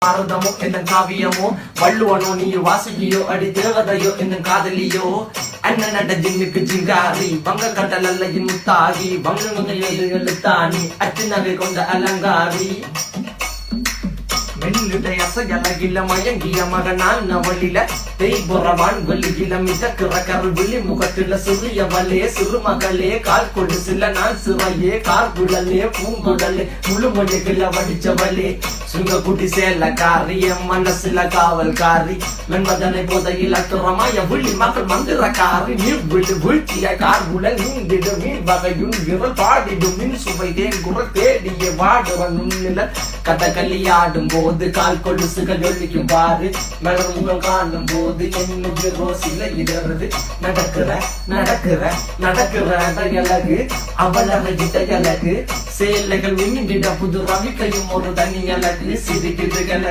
பாரதமோ என்ன காவியமோ வள்ளுவனோ நீ வாசுகியோ அடி தேவதையோ என்ன காதலியோ அண்ணன் நட ஜின்னுக்கு ஜிங்காரி பங்க கடல் முத்தாகி பங்க எழுத்தாணி அச்சுநகை கொண்ட அலங்காரி மெல்லுடைய அசையலகில மயங்கிய மகனான் நவளில தேய்புறவான் வெளியில மிதக்கிற கருவிழி முகத்துல சிறிய வலே சிறுமகளே கால் கொடு சில நான் சிறையே கார்குழலே பூங்குழலே முழுமொழிகள வடிச்சவளே சுங்க குட்டி சேலக்காரி என் மனசுல காவல்காரி மென்பதனை போதையில் அத்துறமாய விழி மகள் மந்திரக்காரி நீர் விழு வீழ்ச்சிய கார்குழல் நீந்திடு மீன் வகையுன் விரல் பாடிடும் மின் சுவை தேங்குறல் தேடிய வாடுவன் உன்னில கதகளியாடும் போது கால் கொலுசுகள் ஒழிக்கும் பாரு மலர் முகம் காணும் போது என்னுக்கு ரோசில இடறது நடக்கிற நடக்கிற நடக்கிற அழகு அவளை அழகு சேலைகள் மின்னிட புது ரவிக்கையும் ஒரு தனி அழகு சிரிக்குதுகள்